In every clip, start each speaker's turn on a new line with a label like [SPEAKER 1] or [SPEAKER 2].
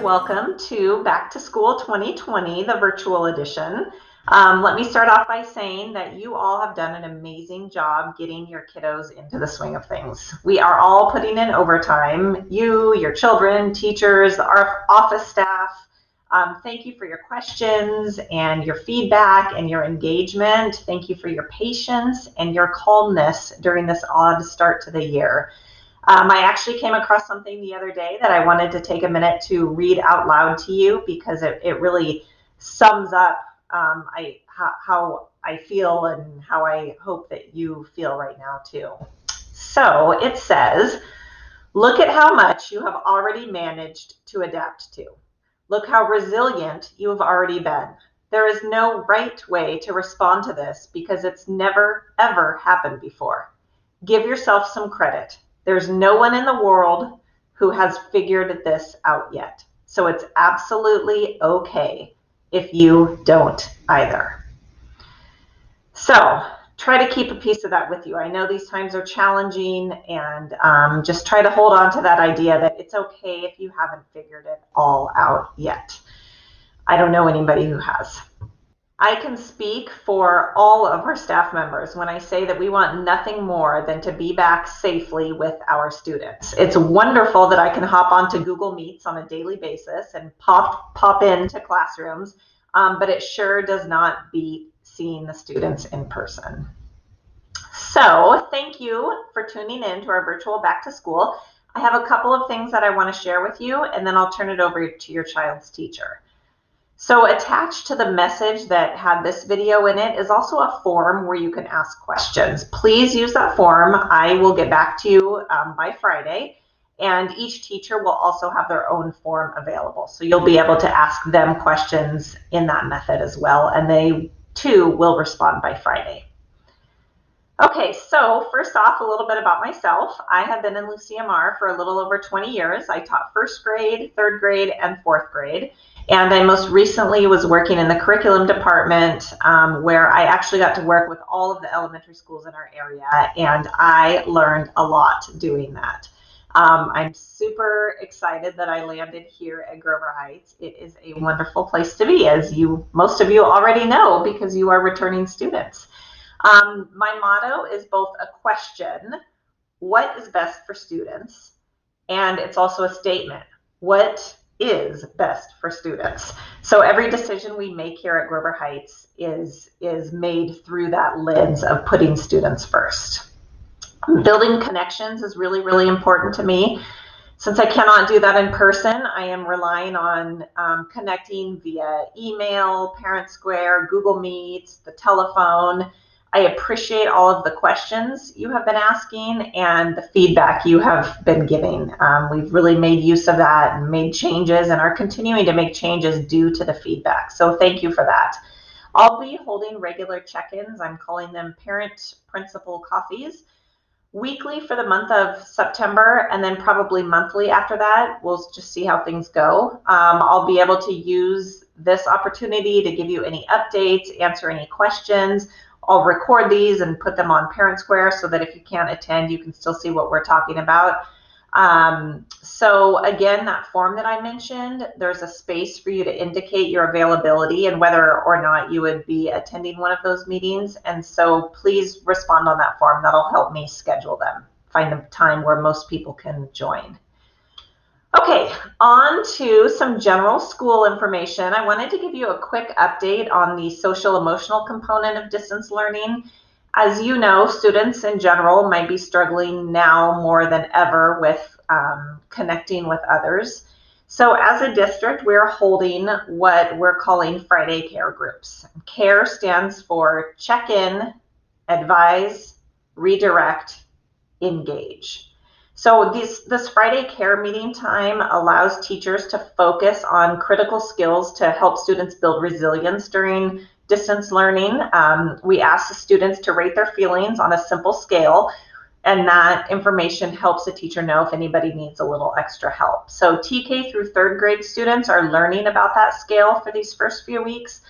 [SPEAKER 1] welcome to Back to School 2020, the virtual edition. Let me start off by saying that you all have done an amazing job getting your kiddos into the swing of things. We are all putting in overtime. You, your children, teachers, our office staff. Thank you for your questions and your feedback and your engagement. Thank you for your patience and your calmness during this odd start to the year. I actually came across something the other day that I wanted to take a minute to read out loud to you because it really sums up how I feel and how I hope that you feel right now too. So it says, look at how much you have already managed to adapt to. Look how resilient you have already been. There is no right way to respond to this because it's never, ever happened before. Give yourself some credit. There's no one in the world who has figured this out yet. So it's absolutely okay if you don't either. So try to keep a piece of that with you. I know these times are challenging, and just try to hold on to that idea that it's okay if you haven't figured it all out yet. I don't know anybody who has. I can speak for all of our staff members when I say that we want nothing more than to be back safely with our students. It's wonderful that I can hop onto Google Meets on a daily basis and pop into classrooms, but it sure does not beat seeing the students in person. So thank you for tuning in to our virtual Back to School. I have a couple of things that I want to share with you, and then I'll turn it over to your child's teacher. So attached to the message that had this video in it is also a form where you can ask questions. Please use that form. I will get back to you by Friday, and each teacher will also have their own form available. So you'll be able to ask them questions in that method as well, and they too will respond by Friday. Okay, so first off, a little bit about myself. I have been in LuCMR for a little over 20 years. I taught first grade, third grade, and fourth grade. And I most recently was working in the curriculum department where I actually got to work with all of the elementary schools in our area, and I learned a lot doing that. I'm super excited that I landed here at Grover Heights. It is a wonderful place to be, as most of you already know because you are returning students. My motto is both a question, what is best for students? And it's also a statement, what is best for students? So every decision we make here at Grover Heights is made through that lens of putting students first. Building connections is really, really important to me. Since I cannot do that in person, I am relying on connecting via email, Parent Square, Google Meets, the telephone. I appreciate all of the questions you have been asking and the feedback you have been giving. We've really made use of that and made changes and are continuing to make changes due to the feedback. So thank you for that. I'll be holding regular check-ins. I'm calling them parent principal coffees, weekly for the month of September, and then probably monthly after that. We'll just see how things go. I'll be able to use this opportunity to give you any updates, answer any questions. I'll record these and put them on Parent Square so that if you can't attend, you can still see what we're talking about. So again, that form that I mentioned, there's a space for you to indicate your availability and whether or not you would be attending one of those meetings. And so please respond on that form. That'll help me schedule them, find a time where most people can join. Okay, on to some general school information. I wanted to give you a quick update on the social emotional component of distance learning. As you know, students in general might be struggling now more than ever with connecting with others. So as a district, we're holding what we're calling Friday Care groups. CARE stands for check-in, advise, redirect, engage. So this Friday Care meeting time allows teachers to focus on critical skills to help students build resilience during distance learning. We ask the students to rate their feelings on a simple scale, and that information helps the teacher know if anybody needs a little extra help. So TK through third grade students are learning about that scale for these first few weeks.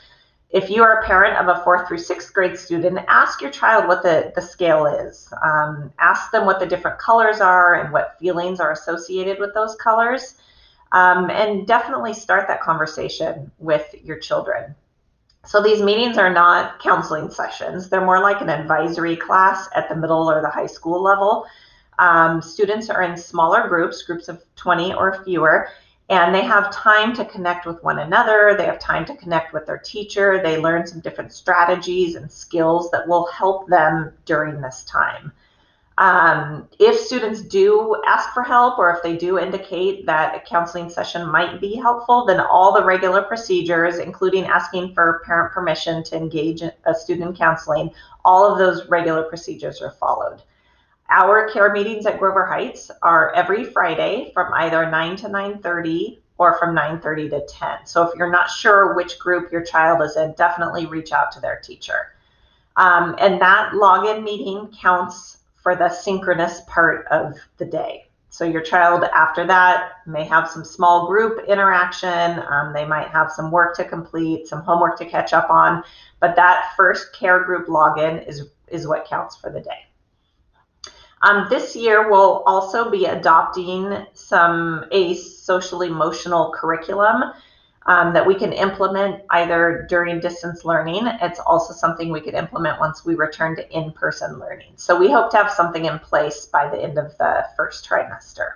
[SPEAKER 1] If you are a parent of a 4th through 6th grade student, ask your child what the scale is. Ask them what the different colors are and what feelings are associated with those colors. and definitely start that conversation with your children. So these meetings are not counseling sessions. They're more like an advisory class at the middle or the high school level. Students are in smaller groups of 20 or fewer, and they have time to connect with one another. They have time to connect with their teacher. They learn some different strategies and skills that will help them during this time. If students do ask for help, or if they do indicate that a counseling session might be helpful, then all the regular procedures, including asking for parent permission to engage a student in counseling, all of those regular procedures are followed. Our care meetings at Grover Heights are every Friday from either 9 to 9:30 or from 9:30 to 10. So if you're not sure which group your child is in, definitely reach out to their teacher. And that login meeting counts for the synchronous part of the day. So your child after that may have some small group interaction. They might have some work to complete, some homework to catch up on, but that first care group login is what counts for the day. This year we'll also be adopting a social emotional curriculum that we can implement either during distance learning. It's also something we could implement once we return to in-person learning. So we hope to have something in place by the end of the first trimester.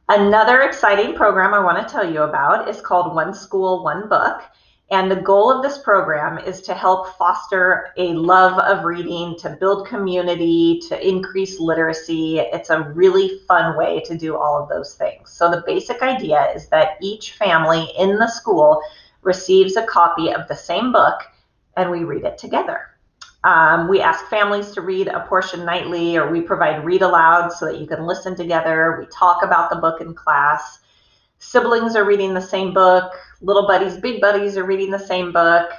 [SPEAKER 1] Another exciting program I want to tell you about is called One School, One Book. And the goal of this program is to help foster a love of reading, to build community, to increase literacy. It's a really fun way to do all of those things. So the basic idea is that each family in the school receives a copy of the same book, and we read it together. We ask families to read a portion nightly, or we provide read aloud so that you can listen together. We talk about the book in class. Siblings are reading the same book. Little buddies, big buddies are reading the same book.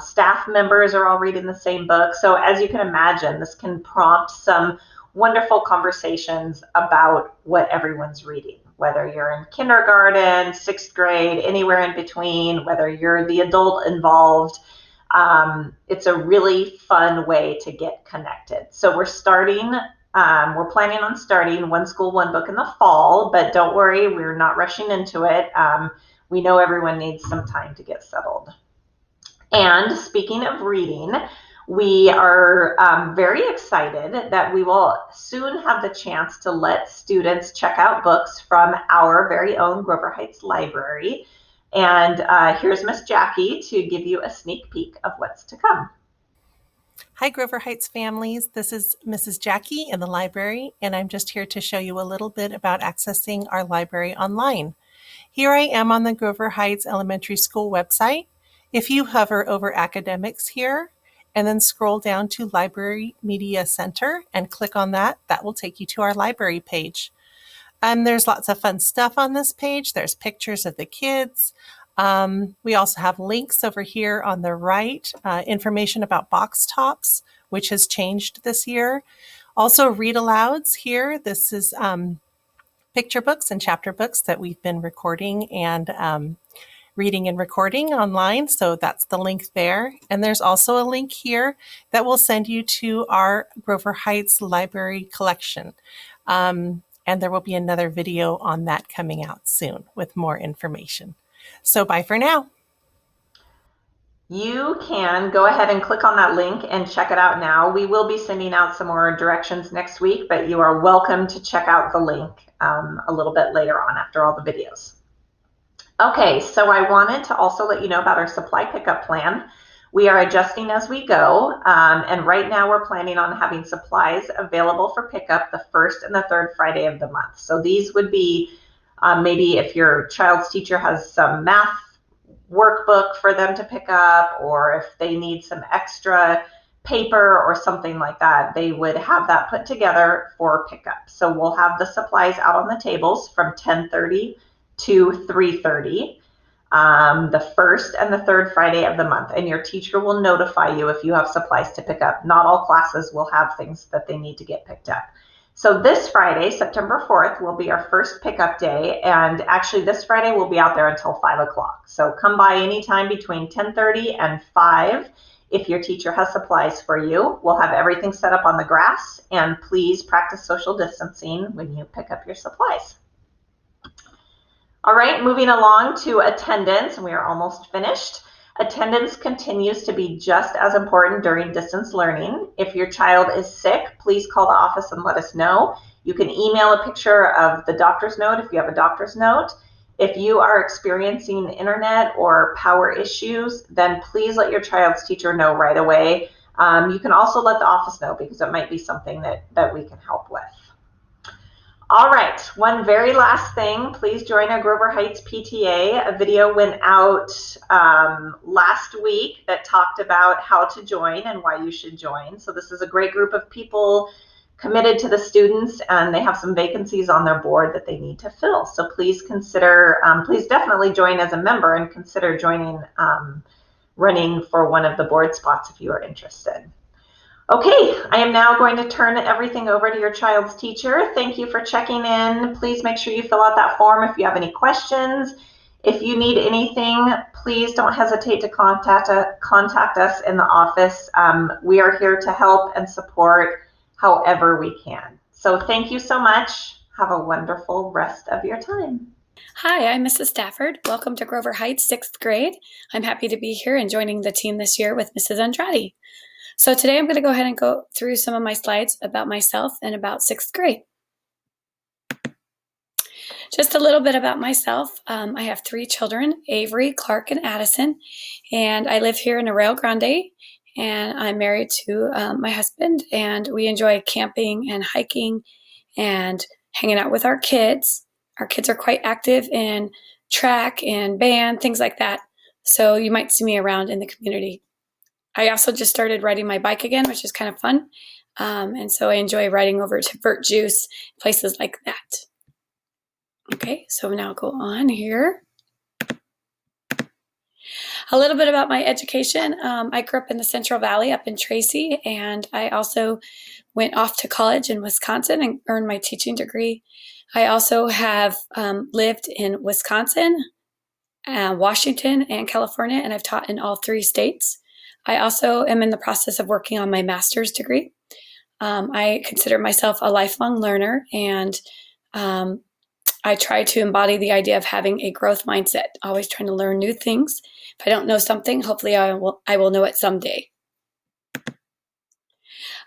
[SPEAKER 1] Staff members are all reading the same book. So as you can imagine, this can prompt some wonderful conversations about what everyone's reading, whether you're in kindergarten, 6th grade, anywhere in between, whether you're the adult involved. It's a really fun way to get connected. So we're planning on starting One School, One Book in the fall, but don't worry, we're not rushing into it. We know everyone needs some time to get settled. And speaking of reading, we are very excited that we will soon have the chance to let students check out books from our very own Grover Heights Library. And here's Miss Jackie to give you a sneak peek of what's to come.
[SPEAKER 2] Hi, Grover Heights families. This is Mrs. Jackie in the library, and I'm just here to show you a little bit about accessing our library online. Here I am on the Grover Heights Elementary School website. If you hover over Academics here and then scroll down to Library Media Center and click on that, that will take you to our library page. There's lots of fun stuff on this page. There's pictures of the kids. We also have links over here on the right, information about box tops, which has changed this year. Also read alouds here. This is picture books and chapter books that we've been recording and reading and recording online. So that's the link there. And there's also a link here that will send you to our Grover Heights Library collection. And there will be another video on that coming out soon with more information. So bye for now.
[SPEAKER 1] You can go ahead and click on that link and check it out now. We will be sending out some more directions next week, but you are welcome to check out the link a little bit later on after all the videos. Okay, so I wanted to also let you know about our supply pickup plan. We are adjusting as we go, and right now we're planning on having supplies available for pickup the first and the third Friday of the month. So these would be maybe if your child's teacher has some math workbook for them to pick up, or if they need some extra paper or something like that, they would have that put together for pickup. So we'll have the supplies out on the tables from 10:30 to 3:30. The first and the third Friday of the month, and your teacher will notify you if you have supplies to pick up. Not all classes will have things that they need to get picked up. So this Friday, September 4th, will be our first pickup day, and actually this Friday we'll be out there until 5 o'clock. So come by anytime between 10:30 and 5 if your teacher has supplies for you. We'll have everything set up on the grass, and please practice social distancing when you pick up your supplies. All right, moving along to attendance, and we are almost finished. Attendance continues to be just as important during distance learning. If your child is sick, please call the office and let us know. You can email a picture of the doctor's note if you have a doctor's note. If you are experiencing internet or power issues, then please let your child's teacher know right away. You can also let the office know because it might be something that we can help with. All right, one very last thing, please join our Grover Heights PTA. A video went out last week that talked about how to join and why you should join. So this is a great group of people committed to the students, and they have some vacancies on their board that they need to fill. So please consider, please definitely join as a member and consider joining, running for one of the board spots if you are interested. Okay, I am now going to turn everything over to your child's teacher. Thank you for checking in. Please make sure you fill out that form if you have any questions. If you need anything, please don't hesitate to contact us in the office. We are here to help and support however we can. So thank you so much. Have a wonderful rest of your time.
[SPEAKER 3] Hi, I'm Mrs. Stafford. Welcome to Grover Heights 6th grade. I'm happy to be here and joining the team this year with Mrs. Andrade. So today I'm going to go ahead and go through some of my slides about myself and about 6th grade. Just a little bit about myself. I have 3 children, Avery, Clark, and Addison, and I live here in Arroyo Grande, and I'm married to my husband, and we enjoy camping and hiking and hanging out with our kids. Our kids are quite active in track and band, things like that, so you might see me around in the community. I also just started riding my bike again, which is kind of fun. And so I enjoy riding over to Vert Juice, places like that. Okay, so now I'll go on here. A little bit about my education. I grew up in the Central Valley up in Tracy, and I also went off to college in Wisconsin and earned my teaching degree. I also have lived in Wisconsin, Washington, and California, and I've taught in all 3 states. I also am in the process of working on my master's degree. I consider myself a lifelong learner, and I try to embody the idea of having a growth mindset, always trying to learn new things. If I don't know something, hopefully I will know it someday.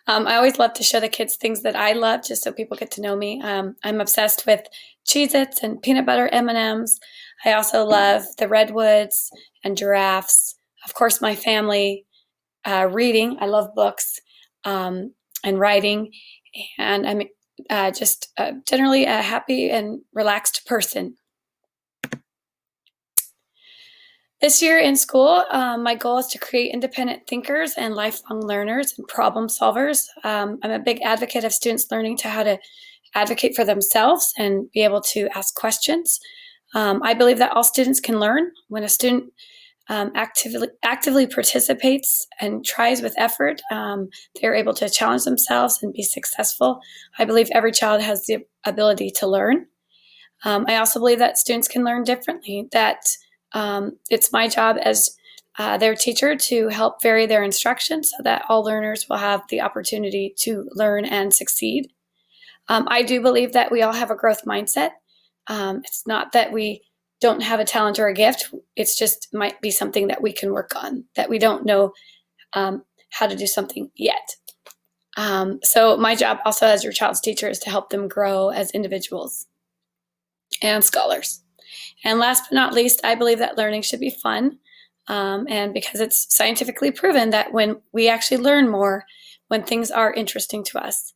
[SPEAKER 3] I always love to show the kids things that I love, just so people get to know me. I'm obsessed with Cheez-Its and peanut butter M&Ms. I also love the redwoods and giraffes. Of course, my family, reading. I love books and writing, and I'm just generally a happy and relaxed person. This year in school, my goal is to create independent thinkers and lifelong learners and problem solvers. I'm a big advocate of students learning how to advocate for themselves and be able to ask questions. I believe that all students can learn. When a student actively participates and tries with effort, they're able to challenge themselves and be successful. I believe every child has the ability to learn. I also believe that students can learn differently, that it's my job as their teacher to help vary their instruction so that all learners will have the opportunity to learn and succeed. I do believe that we all have a growth mindset. It's not that we don't have a talent or a gift. It's just might be something that we can work on, that we don't know how to do something yet. So my job also as your child's teacher is to help them grow as individuals and scholars. And last but not least, I believe that learning should be fun. And because it's scientifically proven that when we actually learn more, when things are interesting to us.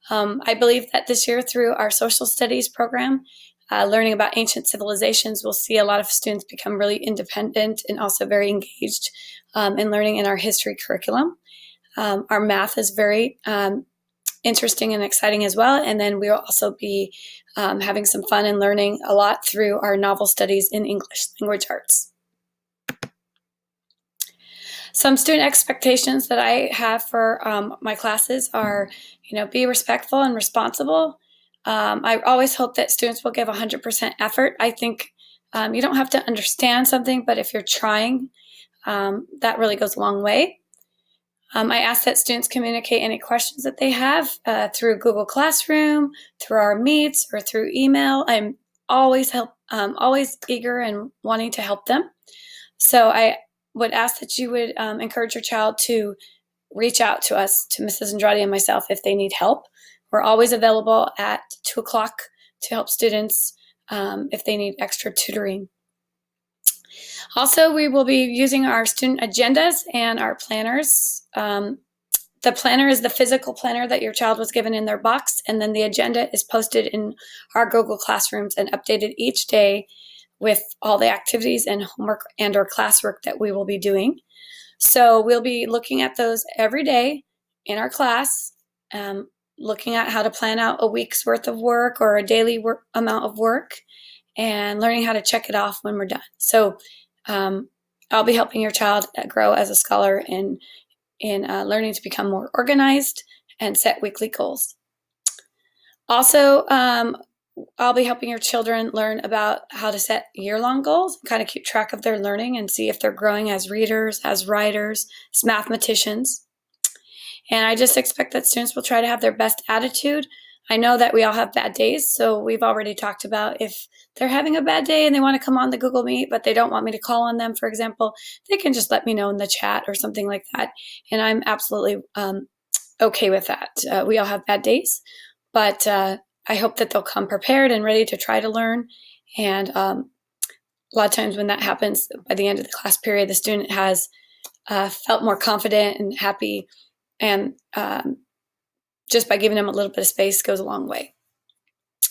[SPEAKER 3] I believe that this year through our social studies program, learning about ancient civilizations, we'll see a lot of students become really independent and also very engaged in learning in our history curriculum. Our math is very interesting and exciting as well. And then we'll also be having some fun and learning a lot through our novel studies in English language arts. Some student expectations that I have for my classes are, be respectful and responsible. I always hope that students will give 100% effort. I think you don't have to understand something, but if you're trying, that really goes a long way. I ask that students communicate any questions that they have through Google Classroom, through our meets, or through email. I'm always eager and wanting to help them. So I would ask that you would encourage your child to reach out to us, to Mrs. Andrade and myself, if they need help. We're always available at 2 o'clock to help students if they need extra tutoring. Also, we will be using our student agendas and our planners. The planner is the physical planner that your child was given in their box, and then the agenda is posted in our Google Classrooms and updated each day with all the activities and homework and or classwork that we will be doing. So we'll be looking at those every day in our class, looking at how to plan out a week's worth of work or a daily amount of work, and learning how to check it off when we're done. So I'll be helping your child grow as a scholar in learning to become more organized and set weekly goals. Also, I'll be helping your children learn about how to set year-long goals, kind of keep track of their learning and see if they're growing as readers, as writers, as mathematicians. And I just expect that students will try to have their best attitude. I know that we all have bad days, so we've already talked about if they're having a bad day and they want to come on the Google Meet, but they don't want me to call on them, for example, they can just let me know in the chat or something like that. And I'm absolutely okay with that. We all have bad days, but I hope that they'll come prepared and ready to try to learn. And a lot of times when that happens, by the end of the class period, the student has felt more confident and happy, and just by giving them a little bit of space goes a long way.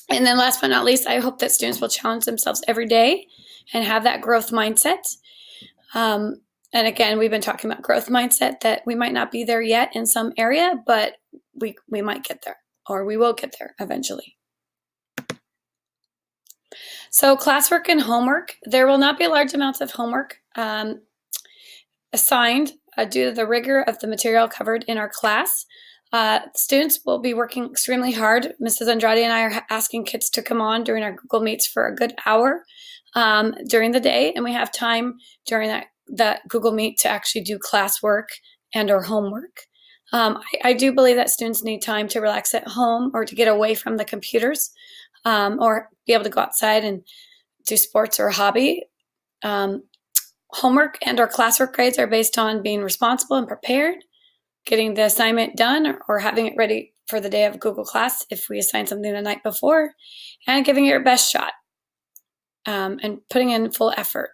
[SPEAKER 3] And then last but not least, I hope that students will challenge themselves every day and have that growth mindset. And again, we've been talking about growth mindset, that we might not be there yet in some area, but we might get there, or we will get there eventually. So classwork and homework, there will not be large amounts of homework assigned due to the rigor of the material covered in our class. Students will be working extremely hard. Mrs. Andrade and I are asking kids to come on during our Google Meets for a good hour during the day, and we have time during that Google Meet to actually do classwork and or homework. I do believe that students need time to relax at home or to get away from the computers, or be able to go outside and do sports or a hobby. Homework and or classwork grades are based on being responsible and prepared, getting the assignment done or having it ready for the day of Google class if we assign something the night before, and giving it your best shot and putting in full effort.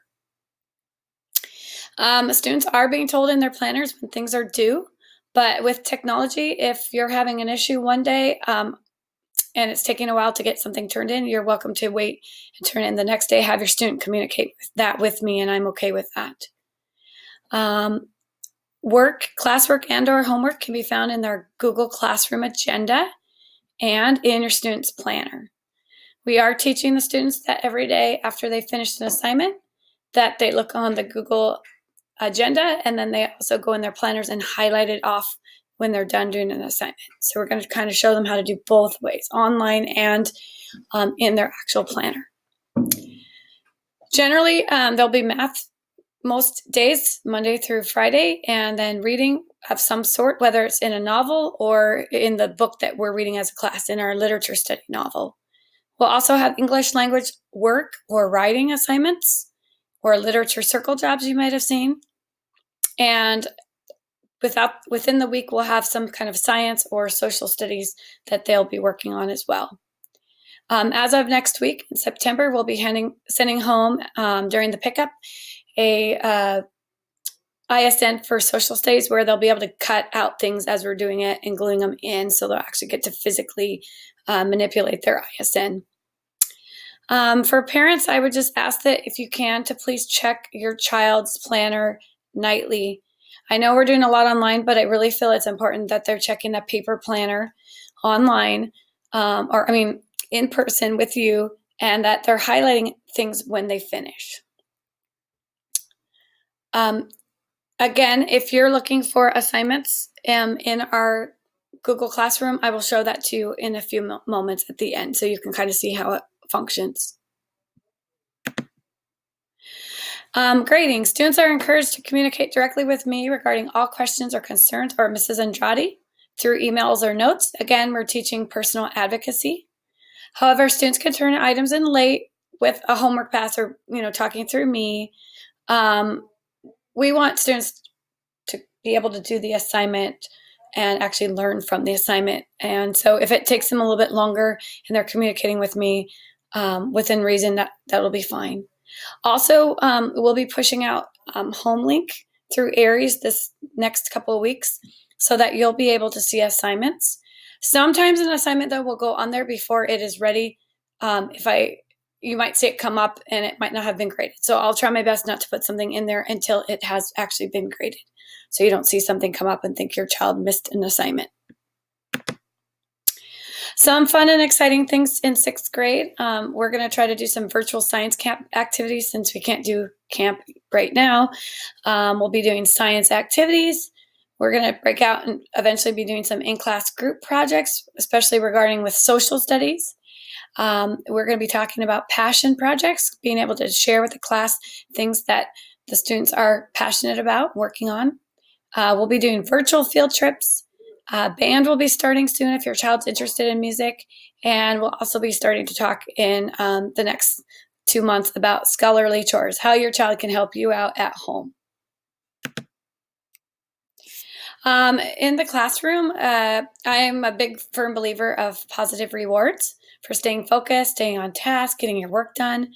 [SPEAKER 3] Students are being told in their planners when things are due, but with technology, if you're having an issue one day and it's taking a while to get something turned in, you're welcome to wait and turn it in the next day. Have your student communicate that with me, and I'm okay with that. Classwork and or homework can be found in their Google Classroom agenda and in your student's planner. We are teaching the students that every day after they finish an assignment, that they look on the Google agenda, and then they also go in their planners and highlight it off when they're done doing an assignment. So we're going to kind of show them how to do both ways, online and in their actual planner. Generally, there'll be math most days, Monday through Friday, and then reading of some sort, whether it's in a novel or in the book that we're reading as a class, in our literature study novel. We'll also have English language work or writing assignments or literature circle jobs you might have seen. And within the week, we'll have some kind of science or social studies that they'll be working on as well. As of next week, in September, we'll be sending home during the pickup a ISN for social studies, where they'll be able to cut out things as we're doing it and gluing them in, so they'll actually get to physically manipulate their ISN. For parents, I would just ask that if you can, to please check your child's planner nightly. I know we're doing a lot online, but I really feel it's important that they're checking that paper planner online, in person with you, and that they're highlighting things when they finish. Again, if you're looking for assignments in our Google Classroom, I will show that to you in a few moments at the end, so you can kind of see how it functions. Grading. Students are encouraged to communicate directly with me regarding all questions or concerns, or Mrs. Andrade, through emails or notes. Again, we're teaching personal advocacy. However, students can turn items in late with a homework pass or, talking through me, we want students to be able to do the assignment and actually learn from the assignment. And so if it takes them a little bit longer and they're communicating with me within reason, that'll be fine. Also, we'll be pushing out home link through Aries this next couple of weeks so that you'll be able to see assignments. Sometimes an assignment, though, will go on there before it is ready. You might see it come up and it might not have been graded. So I'll try my best not to put something in there until it has actually been graded. So you don't see something come up and think your child missed an assignment. Some fun and exciting things in 6th grade. We're going to try to do some virtual science camp activities since we can't do camp right now. We'll be doing science activities. We're going to break out and eventually be doing some in-class group projects, especially regarding with social studies. We're going to be talking about passion projects, being able to share with the class things that the students are passionate about working on. We'll be doing virtual field trips. Band will be starting soon if your child's interested in music. And we'll also be starting to talk in the next 2 months about scholarly chores, how your child can help you out at home. In the classroom, I'm a big firm believer of positive rewards for staying focused, staying on task, getting your work done.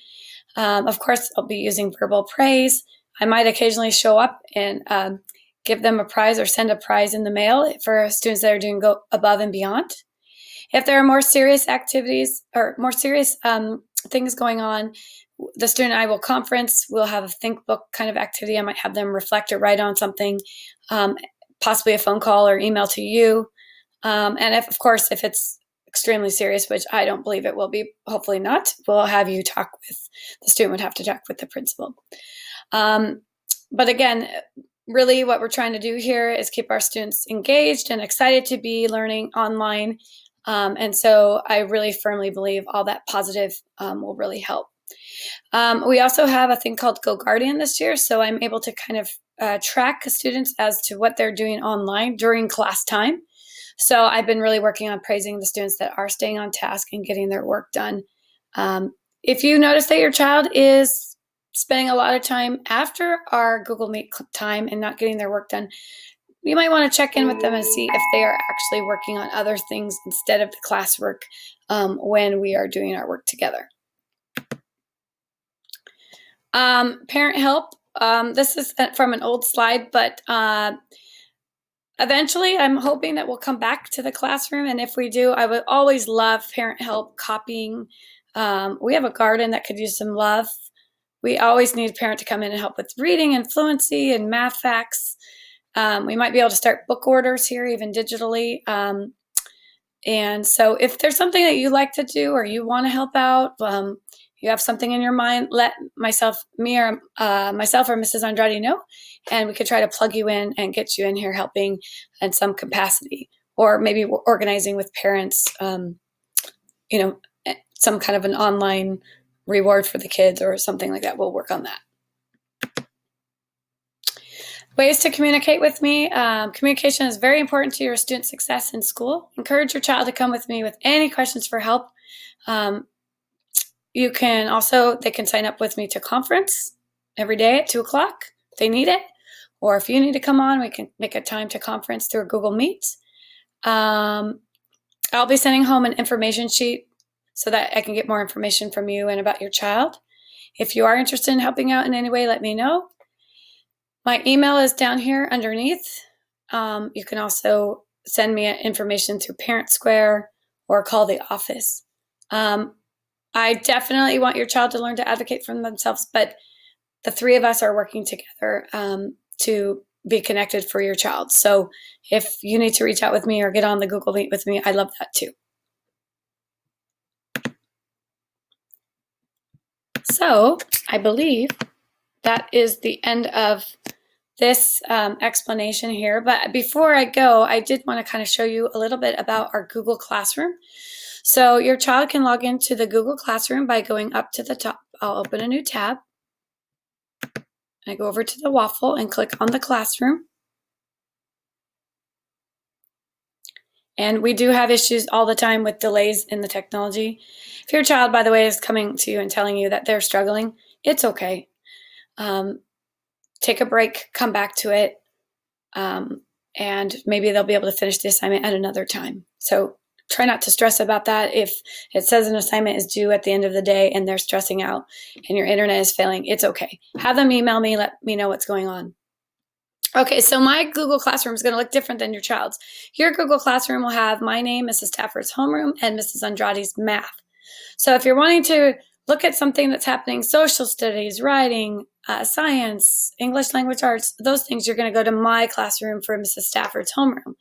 [SPEAKER 3] Of course, I'll be using verbal praise. I might occasionally show up and give them a prize or send a prize in the mail for students that are doing go above and beyond. If there are more serious activities or more serious things going on, the student and I will conference. We'll have a think book kind of activity. I might have them reflect or write on something, possibly a phone call or email to you. And if it's extremely serious, which I don't believe it will be, hopefully not, we'll have you talk with, the student would have to talk with the principal. But again, really what we're trying to do here is keep our students engaged and excited to be learning online. And so I really firmly believe all that positive will really help. We also have a thing called Go Guardian this year. So I'm able to kind of track students as to what they're doing online during class time. So I've been really working on praising the students that are staying on task and getting their work done. If you notice that your child is spending a lot of time after our Google Meet time and not getting their work done, you might want to check in with them and see if they are actually working on other things instead of the classwork when we are doing our work together. Parent help. This is from an old slide, but eventually I'm hoping that we'll come back to the classroom. And if we do, I would always love parent help copying. We have a garden that could use some love. We always need a parent to come in and help with reading and fluency and math facts. We might be able to start book orders here, even digitally. And so if there's something that you like to do or you want to help out, you have something in your mind, let myself or Mrs. Andrade know, and we could try to plug you in and get you in here helping in some capacity, or maybe organizing with parents, some kind of an online reward for the kids or something like that. We'll work on that. Ways to communicate with me. Communication is very important to your student success in school. Encourage your child to come with me with any questions for help. They can sign up with me to conference every day at 2:00 if they need it. Or if you need to come on, we can make a time to conference through a Google Meet. I'll be sending home an information sheet so that I can get more information from you and about your child. If you are interested in helping out in any way, let me know. My email is down here underneath. You can also send me information through Parent Square or call the office. I definitely want your child to learn to advocate for themselves, but the three of us are working together to be connected for your child. So if you need to reach out with me or get on the Google Meet with me, I love that too. So I believe that is the end of this explanation here. But before I go, I did want to kind of show you a little bit about our Google Classroom. So your child can log into the Google Classroom by going up to the top. I'll open a new tab. I go over to the waffle and click on the classroom. And we do have issues all the time with delays in the technology. If your child, by the way, is coming to you and telling you that they're struggling, it's okay. Take a break, come back to it, and maybe they'll be able to finish the assignment at another time. So try not to stress about that. If it says an assignment is due at the end of the day and they're stressing out and your internet is failing, it's okay. Have them email me, let me know what's going on. Okay, so my Google Classroom is going to look different than your child's. Your Google Classroom will have my name, Mrs. Stafford's homeroom, and Mrs. Andrade's math. So if you're wanting to look at something that's happening, social studies, writing, science, English language arts, those things, you're going to go to my classroom for Mrs. Stafford's homeroom.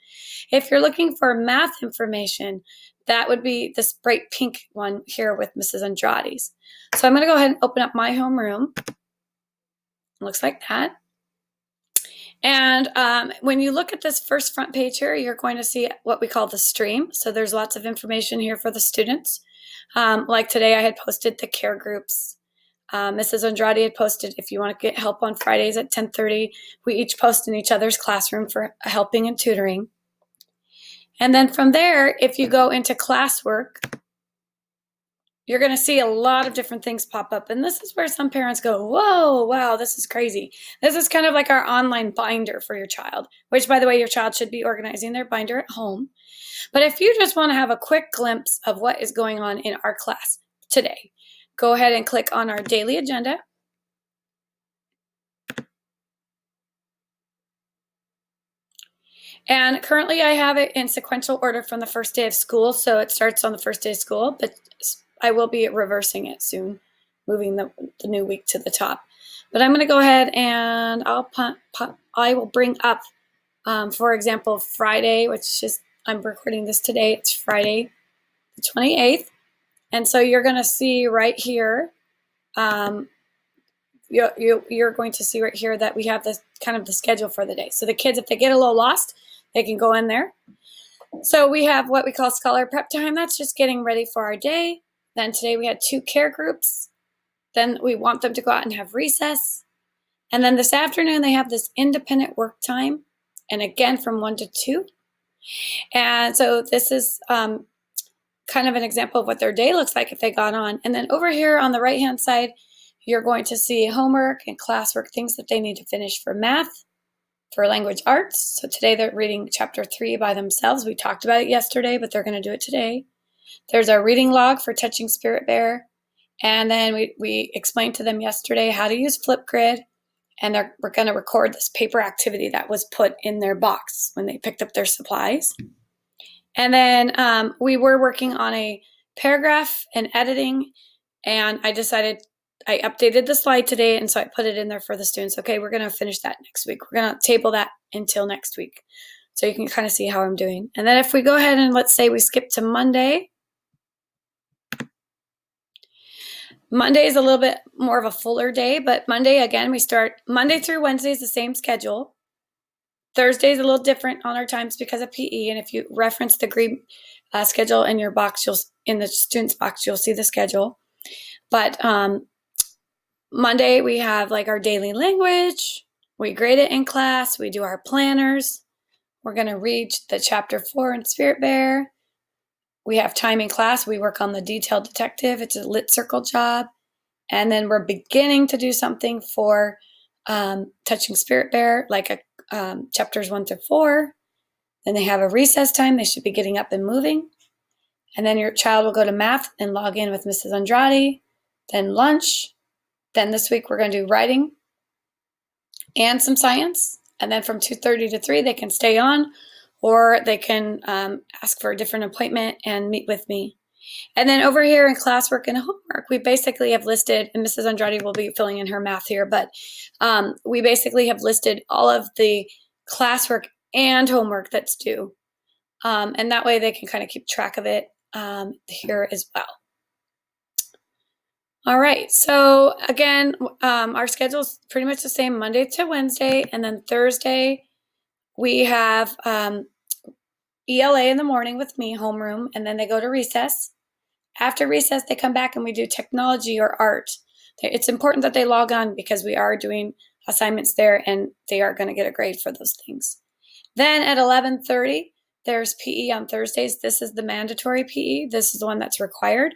[SPEAKER 3] If you're looking for math information, that would be this bright pink one here with Mrs. Andrade's. So I'm going to go ahead and open up my homeroom. It looks like that. And when you look at this first front page here, you're going to see what we call the stream. So there's lots of information here for the students. Like today, I had posted the care groups. Mrs. Andrade had posted, if you want to get help on Fridays at 10:30, we each post in each other's classroom for helping and tutoring. And then from there, if you go into classwork, you're going to see a lot of different things pop up. And this is where some parents go, whoa, wow, this is crazy. This is kind of like our online binder for your child, which, by the way, your child should be organizing their binder at home. But if you just want to have a quick glimpse of what is going on in our class today, go ahead and click on our daily agenda. And currently I have it in sequential order from the first day of school. So it starts on the first day of school, but I will be reversing it soon, moving the new week to the top. But I'm going to go ahead and I will bring up, for example, Friday, which is, I'm recording this today. It's Friday the 28th. And so you're going to see right here, you're going to see right here that we have this kind of the schedule for the day. So the kids, if they get a little lost, they can go in there. So we have what we call scholar prep time. That's just getting ready for our day. Then today we had 2 care groups. Then we want them to go out and have recess. And then this afternoon they have this independent work time. And again, from 1 to 2. And so this is kind of an example of what their day looks like if they got on. And then over here on the right-hand side, you're going to see homework and classwork, things that they need to finish for math, for language arts. So today they're reading chapter 3 by themselves. We talked about it yesterday, but they're going to do it today. There's our reading log for Touching Spirit Bear. And then we explained to them yesterday how to use Flipgrid. And we're going to record this paper activity that was put in their box when they picked up their supplies. And then we were working on a paragraph and editing. And I updated the slide today, and so I put it in there for the students. Okay, we're going to finish that next week. We're going to table that until next week. So you can kind of see how I'm doing. And then if we go ahead and let's say we skip to Monday. Monday is a little bit more of a fuller day, but Monday, again, we start Monday through Wednesday is the same schedule. Thursday is a little different on our times because of PE. And if you reference the green schedule in your box, in the student's box, you'll see the schedule. But Monday, we have like our daily language. We grade it in class. We do our planners. We're going to read the chapter 4 in Spirit Bear. We have time in class. We work on the detailed detective. It's a lit circle job. And then we're beginning to do something for Touching Spirit Bear, like chapters 1 through 4. Then they have a recess time. They should be getting up and moving. And then your child will go to math and log in with Mrs. Andrade. Then lunch. Then this week we're going to do writing and some science. And then from 2:30 to 3, they can stay on, or they can ask for a different appointment and meet with me. And then over here in classwork and homework, we basically have listed, and Mrs. Andrade will be filling in her math here, but we basically have listed all of the classwork and homework that's due. And that way they can kind of keep track of it here as well. All right, so again, our schedule is pretty much the same Monday to Wednesday, and then Thursday we have ELA in the morning with me, homeroom, and then they go to recess. After recess, they come back and we do technology or art. It's important that they log on because we are doing assignments there and they are going to get a grade for those things. Then at 11:30, there's PE on Thursdays. This is the mandatory PE. This is the one that's required.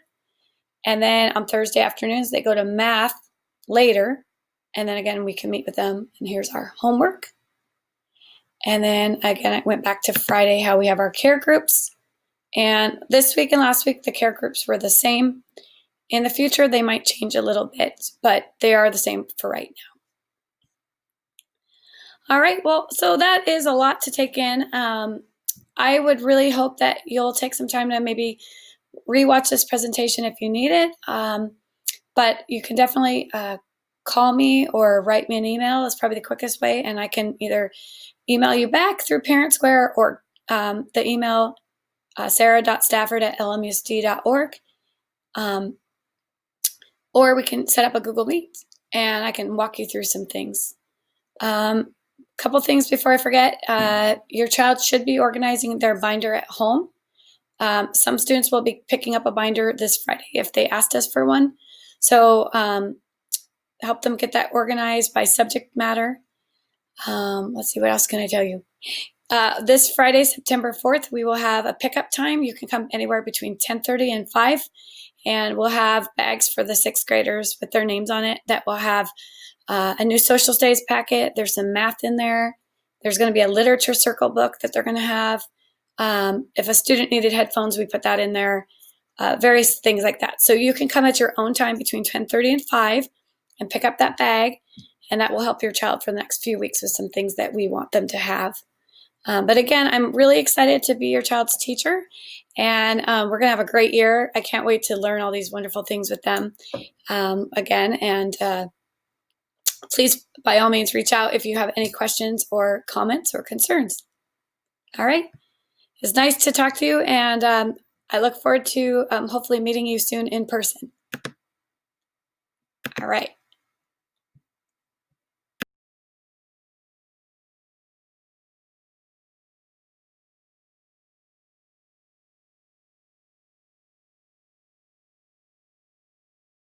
[SPEAKER 3] And then on Thursday afternoons, they go to math later. And then again, we can meet with them. And here's our homework. And then again, I went back to Friday, how we have our care groups. And this week and last week, the care groups were the same. In the future, they might change a little bit, but they are the same for right now. All right, well, so that is a lot to take in. I would really hope that you'll take some time to maybe rewatch this presentation if you need it. But you can definitely call me or write me an email. It's probably the quickest way, and I can either email you back through Parent Square or the email sarah.stafford@lmusd.org. Or we can set up a Google Meet, and I can walk you through some things. Couple things before I forget. Your child should be organizing their binder at home. Some students will be picking up a binder this Friday if they asked us for one. So help them get that organized by subject matter. Let's see, what else can I tell you? This Friday, September 4th, we will have a pickup time. You can come anywhere between 10:30 and 5, and we'll have bags for the 6th graders with their names on it that will have a new social studies packet. There's some math in there. There's going to be a literature circle book that they're going to have. If a student needed headphones, we put that in there. Various things like that. So you can come at your own time between 10:30 and 5 and pick up that bag, and that will help your child for the next few weeks with some things that we want them to have. But again, I'm really excited to be your child's teacher, and we're going to have a great year. I can't wait to learn all these wonderful things with them again. And please, by all means, reach out if you have any questions or comments or concerns. All right. It's nice to talk to you, and I look forward to hopefully meeting you soon in person. All right.